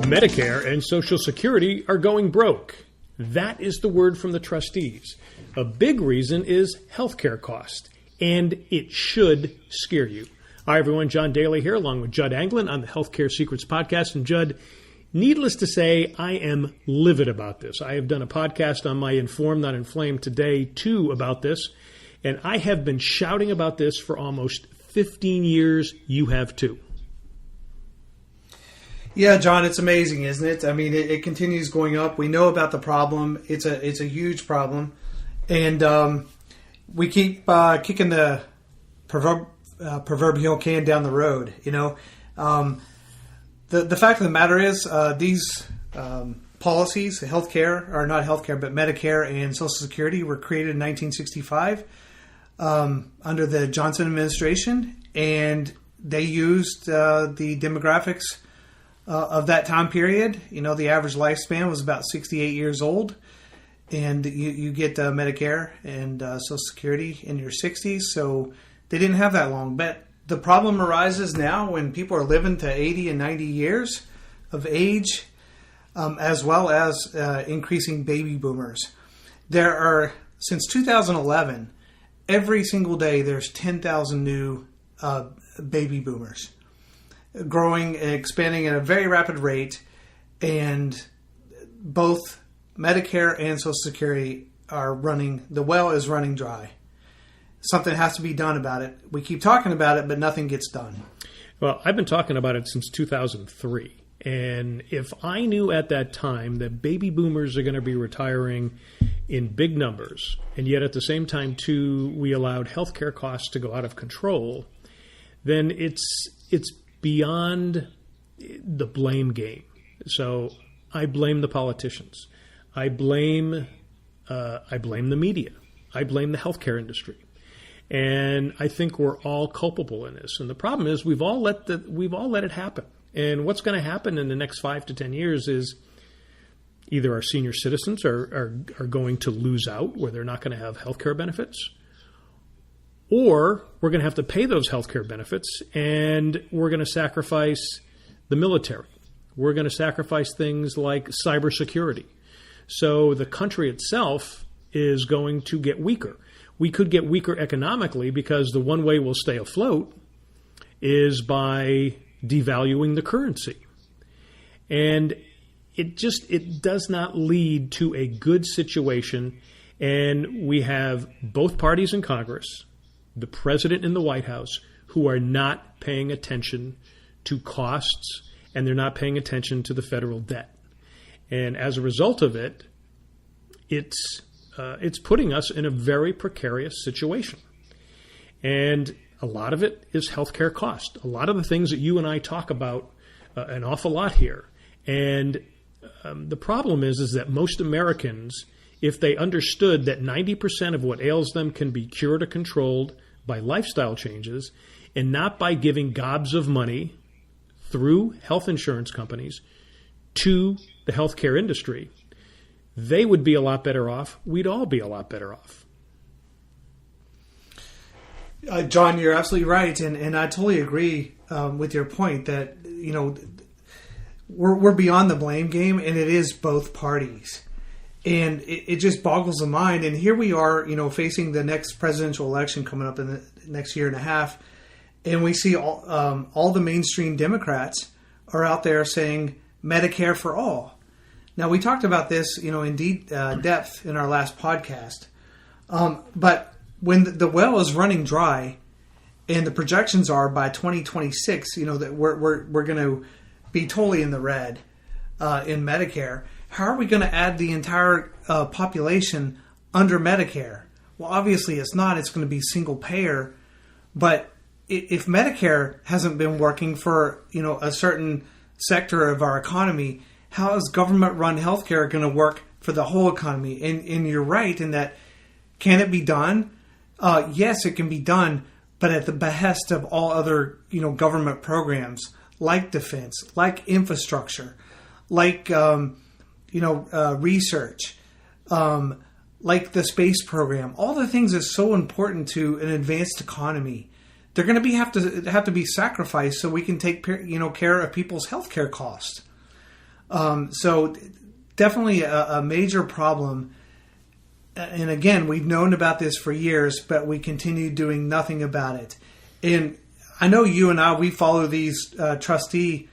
Medicare and Social Security are going broke. That is the word from the trustees. A big reason is healthcare cost, and it should scare you. Hi, everyone. John Daly here, along with Judd Anglin on the Healthcare Secrets Podcast. And Judd, needless to say, I am livid about this. I have done a podcast on my Informed, Not Inflamed today, too, about this. And I have been shouting about this for almost 15 years. You have, too. Yeah, John, it's amazing, isn't it? I mean, it continues going up. We know about the problem. It's a huge problem. And we keep kicking the proverbial can down the road, you know. The fact of the matter is these policies, healthcare, or not healthcare, but Medicare and Social Security were created in 1965 under the Johnson administration, and they used the demographics of that time period. You know, the average lifespan was about 68 years old, and you get Medicare and Social Security in your 60s, so they didn't have that long. But the problem arises now when people are living to 80 and 90 years of age, as well as increasing baby boomers. There are, since 2011, every single day there's 10,000 new baby boomers, growing and expanding at a very rapid rate, and both Medicare and Social Security are running, the well is running dry. Something has to be done about it. We keep talking about it, but nothing gets done. Well, I've been talking about it since 2003. And if I knew at that time that baby boomers are going to be retiring in big numbers, and yet at the same time, too, we allowed healthcare costs to go out of control, then it's beyond the blame game. So I blame the politicians. I blame the media. I blame the healthcare industry. And I think we're all culpable in this. And the problem is we've all let it happen. And what's going to happen in the next 5 to 10 years is either our senior citizens are going to lose out, where they're not going to have healthcare benefits, or we're going to have to pay those healthcare benefits, and we're going to sacrifice the military. We're going to sacrifice things like cybersecurity. So the country itself is going to get weaker. We could get weaker economically because the one way we'll stay afloat is by devaluing the currency. And it does not lead to a good situation. And we have both parties in Congress, the president in the White House, who are not paying attention to costs, and they're not paying attention to the federal debt. And as a result of it, it's putting us in a very precarious situation. And a lot of it is healthcare cost. A lot of the things that you and I talk about an awful lot here. And the problem is that most Americans, if they understood that 90% of what ails them can be cured or controlled by lifestyle changes, and not by giving gobs of money through health insurance companies to the healthcare industry, they would be a lot better off. We'd all be a lot better off. John, you're absolutely right, and I totally agree with your point that, you know, we're beyond the blame game, and it is both parties. And it just boggles the mind. And here we are, you know, facing the next presidential election coming up in the next year and a half, and we see all the mainstream Democrats are out there saying Medicare for all. Now, we talked about this, you know, in depth in our last podcast. But when the well is running dry, and the projections are by 2026, you know, that we're going to be totally in the red in Medicare. How are we going to add the entire population under Medicare? Well, obviously it's not. It's going to be single payer. But if Medicare hasn't been working for, you know, a certain sector of our economy, how is government-run healthcare going to work for the whole economy? And you're right in that. Can it be done? Yes, it can be done, but at the behest of all other, you know, government programs like defense, like infrastructure, like research, like the space program. All the things that's so important to an advanced economy. They're going to have to be sacrificed so we can take care of people's healthcare costs. So definitely a major problem. And again, we've known about this for years, but we continue doing nothing about it. And I know you and we follow these trustee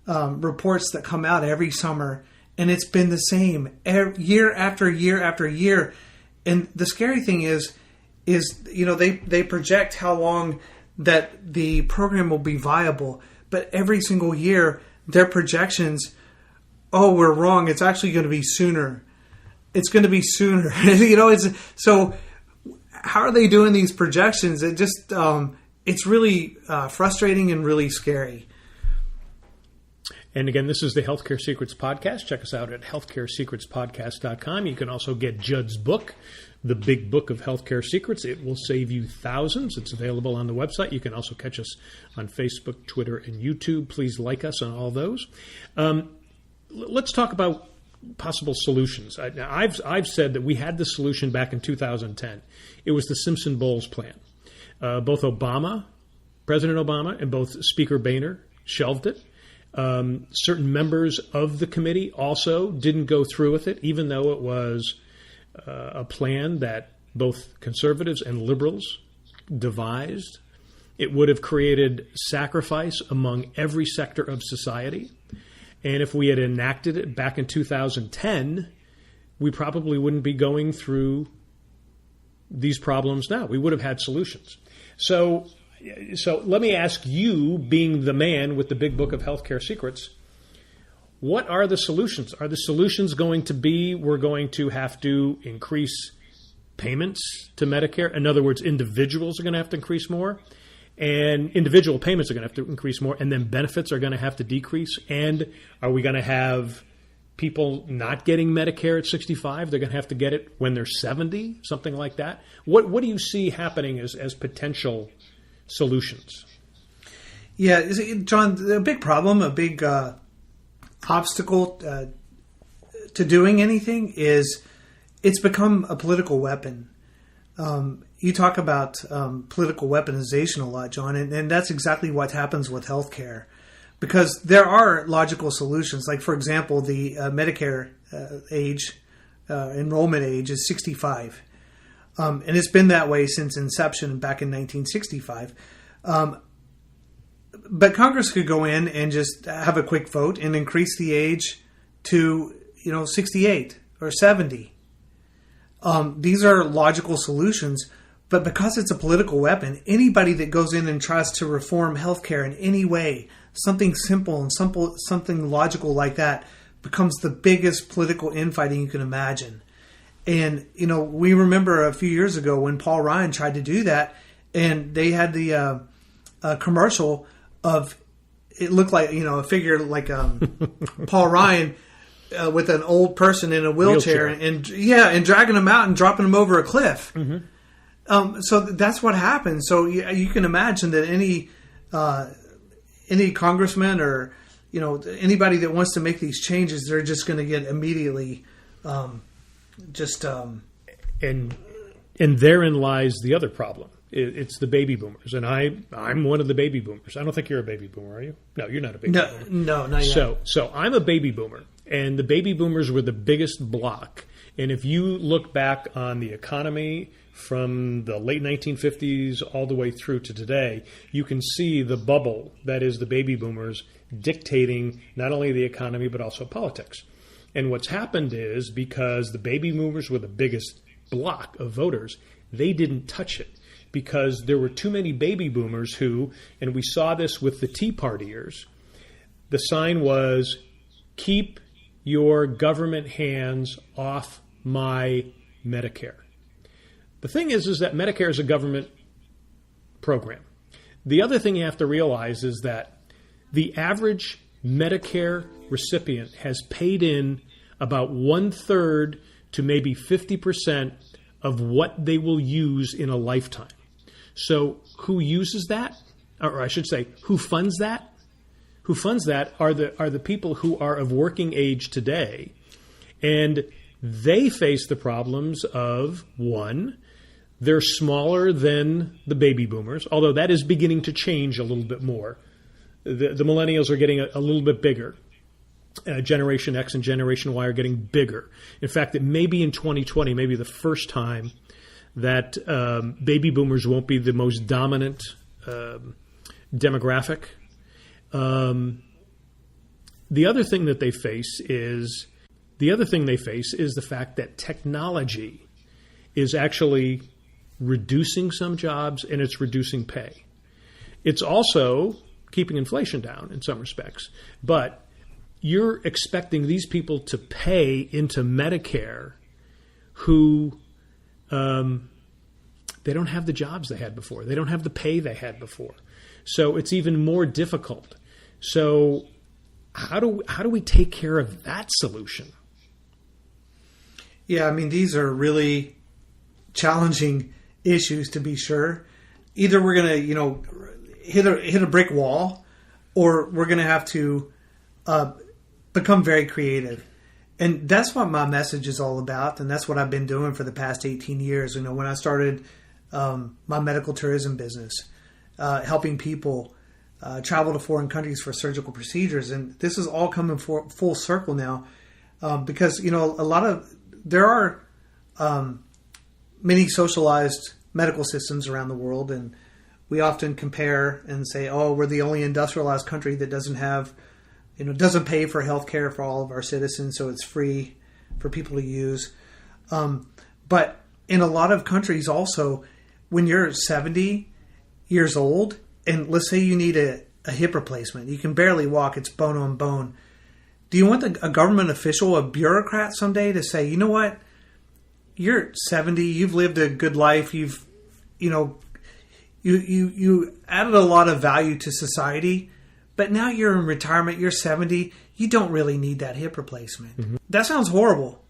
reports that come out every summer, and it's been the same year after year after year. And the scary thing is they project how long that the program will be viable, but every single year their projections, we're wrong. It's actually going to be sooner. It's going to be sooner. It's so. How are they doing these projections? It just it's really frustrating and really scary. And again, this is the Healthcare Secrets Podcast. Check us out at healthcaresecretspodcast.com. You can also get Judd's book, The Big Book of Healthcare Secrets. It will save you thousands. It's available on the website. You can also catch us on Facebook, Twitter, and YouTube. Please like us on all those. Let's talk about possible solutions. I've said that we had the solution back in 2010. It was the Simpson-Bowles plan. Both President Obama, and both Speaker Boehner shelved it. Certain members of the committee also didn't go through with it, even though it was a plan that both conservatives and liberals devised. It would have created sacrifice among every sector of society. And if we had enacted it back in 2010, we probably wouldn't be going through these problems now. We would have had solutions. So let me ask you, being the man with the big book of healthcare secrets, what are the solutions? Are the solutions going to be we're going to have to increase payments to Medicare? In other words, individuals are going to have to increase more, and individual payments are going to have to increase more, and then benefits are going to have to decrease? And are we going to have people not getting Medicare at 65? They're going to have to get it when they're 70, something like that. What do you see happening as potential solutions? Yeah, John, a big problem, a big obstacle to doing anything is it's become a political weapon. You talk about political weaponization a lot, John, and that's exactly what happens with healthcare. Because there are logical solutions. Like, for example, the Medicare enrollment age is 65. And it's been that way since inception back in 1965. But Congress could go in and just have a quick vote and increase the age to 68 or 70. These are logical solutions. But because it's a political weapon, anybody that goes in and tries to reform healthcare in any way, something simple and something logical like that, becomes the biggest political infighting you can imagine. And, we remember a few years ago when Paul Ryan tried to do that, and they had the commercial of, it looked like, a figure like Paul Ryan with an old person in a wheelchair. and dragging him out and dropping him over a cliff. Mm-hmm. So that's what happens. So you can imagine that any congressman or anybody that wants to make these changes, they're just going to get immediately and therein lies the other problem. It's the baby boomers, and I'm one of the baby boomers. I don't think you're a baby boomer, are you? No, you're not a baby boomer. No, not yet. So I'm a baby boomer, and the baby boomers were the biggest block. And if you look back on the economy from the late 1950s all the way through to today, you can see the bubble that is the baby boomers dictating not only the economy but also politics. And what's happened is, because the baby boomers were the biggest block of voters, they didn't touch it, because there were too many baby boomers who, and we saw this with the Tea Partiers, the sign was, keep your government hands off my Medicare. The thing is that Medicare is a government program. The other thing you have to realize is that the average Medicare recipient has paid in about 1/3 to maybe 50% of what they will use in a lifetime. So who uses that? Or I should say, who funds that? Who funds that are the people who are of working age today. And they face the problems of, one, they're smaller than the baby boomers, although that is beginning to change a little bit more. The millennials are getting a little bit bigger. Generation X and Generation Y are getting bigger. In fact, it may be in 2020, maybe the first time that baby boomers won't be the most dominant demographic. The other thing they face is the fact that technology is actually reducing some jobs and it's reducing pay. It's also keeping inflation down in some respects, but you're expecting these people to pay into Medicare who they don't have the jobs they had before. They don't have the pay they had before. So it's even more difficult. So how do we take care of that solution? Yeah, I mean, these are really challenging issues, to be sure. Either we're going to, hit a brick wall, or we're going to have to become very creative. And that's what my message is all about, and that's what I've been doing for the past 18 years. When I started my medical tourism business, helping people travel to foreign countries for surgical procedures, and this is all coming full circle now, because there are many socialized medical systems around the world, and we often compare and say, "Oh, we're the only industrialized country that doesn't have." Doesn't pay for health care for all of our citizens, so it's free for people to use. But in a lot of countries also, when you're 70 years old, and let's say you need a hip replacement, you can barely walk, it's bone on bone. Do you want a government official, a bureaucrat someday to say, you know what, you're 70, you've lived a good life, you added a lot of value to society, but now you're in retirement, you're 70, you don't really need that hip replacement. Mm-hmm. That sounds horrible.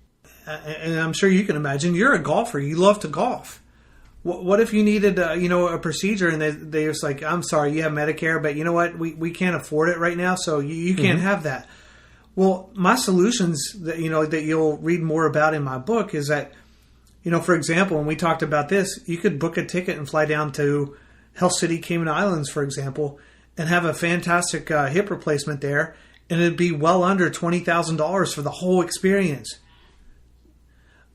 And I'm sure you can imagine, you're a golfer, you love to golf. What if you needed a procedure and they just like, I'm sorry, you have Medicare, but you know what, we can't afford it right now, so you can't have that. Well, my solutions that you'll read more about in my book is that, for example, when we talked about this, you could book a ticket and fly down to Health City, Cayman Islands, for example, and have a fantastic hip replacement there, and it'd be well under $20,000 for the whole experience.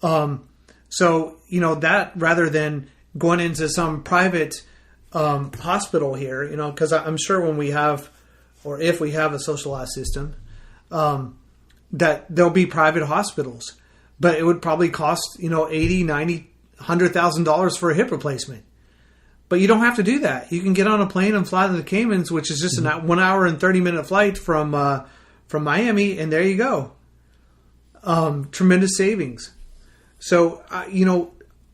So, that rather than going into some private hospital here, because I'm sure when we have, or if we have a socialized system, that there'll be private hospitals, but it would probably cost, $80,000, $90,000, $100,000 for a hip replacement. But you don't have to do that. You can get on a plane and fly to the Caymans, which is just a 1 hour and 30-minute flight from Miami, and there you go. Tremendous savings. So,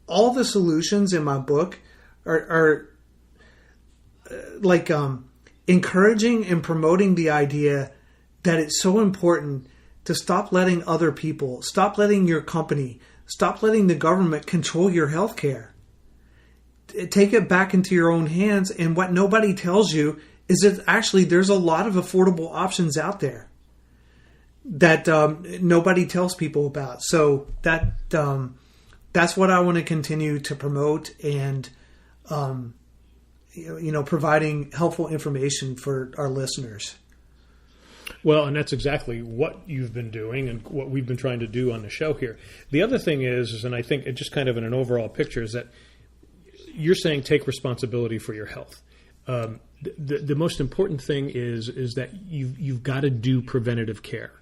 all the solutions in my book are encouraging and promoting the idea that it's so important to stop letting other people, stop letting your company, stop letting the government control your health care. Take it back into your own hands, and what nobody tells you is that actually there's a lot of affordable options out there that nobody tells people about. So that's what I want to continue to promote, and providing helpful information for our listeners. Well, and that's exactly what you've been doing and what we've been trying to do on the show here. The other thing is, and I think it just kind of in an overall picture, is that you're saying take responsibility for your health. The most important thing is that you've got to do preventative care.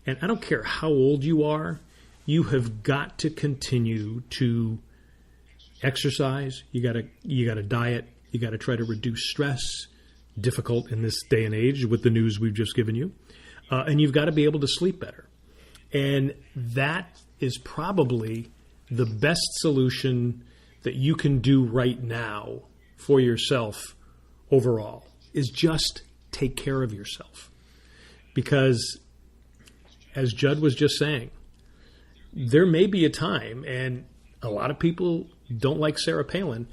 And I don't care how old you are, you have got to continue to exercise. You got to diet. You got to try to reduce stress. Difficult in this day and age with the news we've just given you. And you've got to be able to sleep better. And that is probably the best solution that you can do right now for yourself overall, is just take care of yourself. Because, as Judd was just saying, there may be a time, and a lot of people don't like Sarah Palin,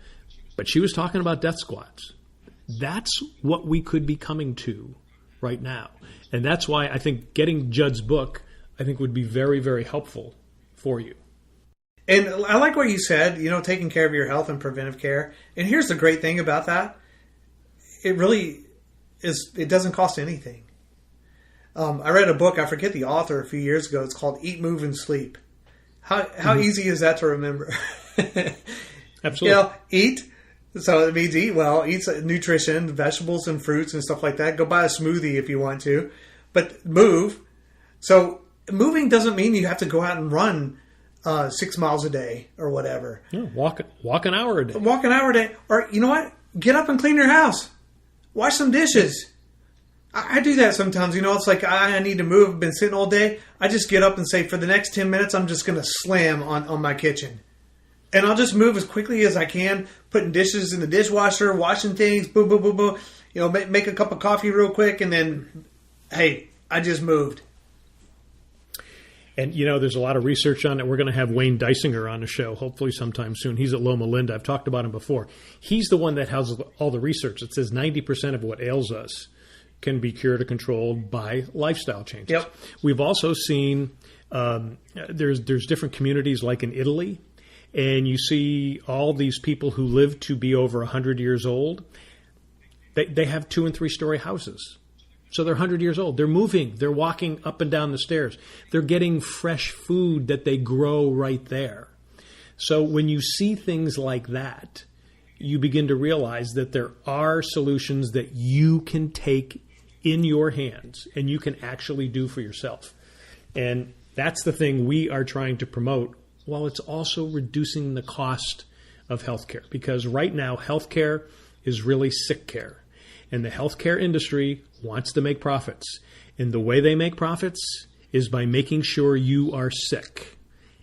but she was talking about death squads. That's what we could be coming to right now. And that's why I think getting Judd's book, I think, would be very, very helpful for you. And I like what you said, taking care of your health and preventive care. And here's the great thing about that. It really is, it doesn't cost anything. I read a book, I forget the author, a few years ago. It's called Eat, Move, and Sleep. How easy is that to remember? Absolutely. Eat. So it means eat well, eat nutrition, vegetables and fruits and stuff like that. Go buy a smoothie if you want to. But move. So moving doesn't mean you have to go out and run 6 miles a day or whatever. Yeah, walk an hour a day. Walk an hour a day. Or you know what? Get up and clean your house. Wash some dishes. I do that sometimes. It's like I need to move. I've been sitting all day. I just get up and say, for the next 10 minutes, I'm just going to slam on my kitchen. And I'll just move as quickly as I can, putting dishes in the dishwasher, washing things, boom, boom, boom, boom. Make a cup of coffee real quick, and then, hey, I just moved. And, there's a lot of research on it. We're going to have Wayne Dysinger on the show, hopefully sometime soon. He's at Loma Linda. I've talked about him before. He's the one that has all the research. It says 90% of what ails us can be cured or controlled by lifestyle changes. Yep. We've also seen there's different communities like in Italy, and you see all these people who live to be over 100 years old. They have 2- and 3-story houses. So they're 100 years old. They're moving. They're walking up and down the stairs. They're getting fresh food that they grow right there. So when you see things like that, you begin to realize that there are solutions that you can take in your hands and you can actually do for yourself. And that's the thing we are trying to promote, while it's also reducing the cost of healthcare. Because right now, healthcare is really sick care. And the healthcare industry wants to make profits. And the way they make profits is by making sure you are sick.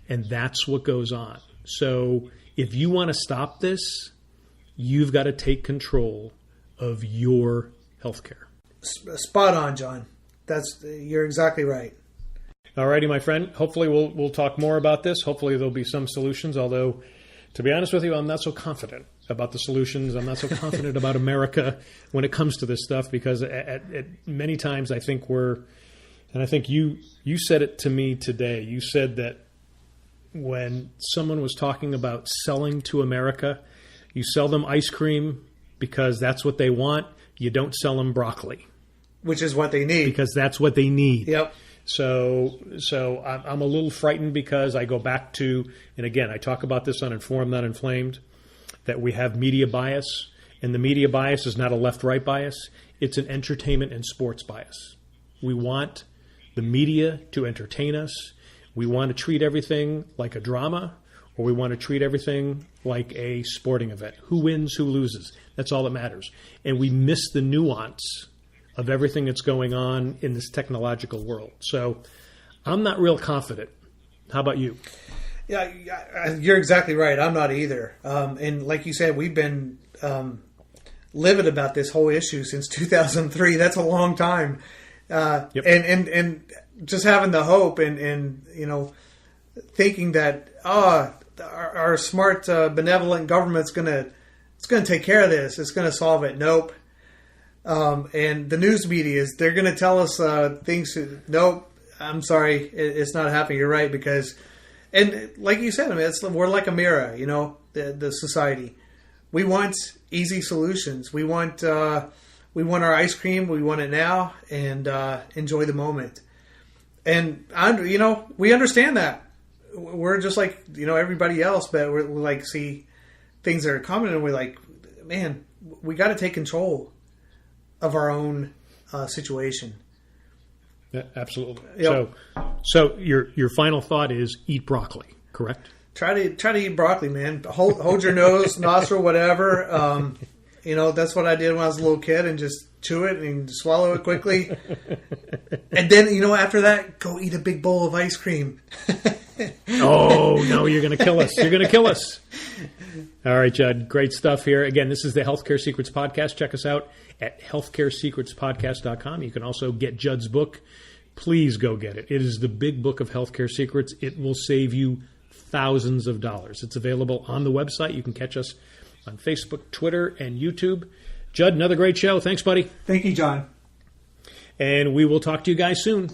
And that's what goes on. So if you want to stop this, you've got to take control of your healthcare. Spot on, John. You're exactly right. All righty, my friend. Hopefully we'll talk more about this. Hopefully there'll be some solutions, although, to be honest with you, I'm not so confident about the solutions. I'm not so confident about America when it comes to this stuff, because at many times I think and I think you said it to me today. You said that when someone was talking about selling to America, you sell them ice cream because that's what they want. You don't sell them broccoli. Which is what they need. Because that's what they need. Yep. So I'm a little frightened, because I go back to, and again, I talk about this on Informed, Not Inflamed, that we have media bias, and the media bias is not a left-right bias. It's an entertainment and sports bias. We want the media to entertain us. We want to treat everything like a drama, or we want to treat everything like a sporting event. Who wins, who loses? That's all that matters. And we miss the nuance of everything that's going on in this technological world. So I'm not real confident. How about you? Yeah, you're exactly right. I'm not either. And like you said, we've been livid about this whole issue since 2003. That's a long time. Yep. And just having the hope and thinking that our smart benevolent government's gonna take care of this. It's gonna solve it. Nope. And the news media they're gonna tell us things. Nope. I'm sorry, it's not happening. You're right, because. And like you said, we're like a mirror, the society. We want easy solutions. We want our ice cream. We want it now, and enjoy the moment. And we understand that. We're just like everybody else, but we're like see things that are coming, and we're like, man, we got to take control of our own situation. Yeah, absolutely. Yep. So your final thought is eat broccoli, correct? Try to eat broccoli, man. Hold your nose, nostril, whatever. That's what I did when I was a little kid, and just chew it and swallow it quickly. And then, after that, go eat a big bowl of ice cream. Oh, no, you're going to kill us. You're going to kill us. All right, Judd, great stuff here. Again, this is the Healthcare Secrets Podcast. Check us out at healthcaresecretspodcast.com. You can also get Judd's book. Please go get it. It is the big book of healthcare secrets. It will save you thousands of dollars. It's available on the website. You can catch us on Facebook, Twitter, and YouTube. Judd, another great show. Thanks, buddy. Thank you, John. And we will talk to you guys soon.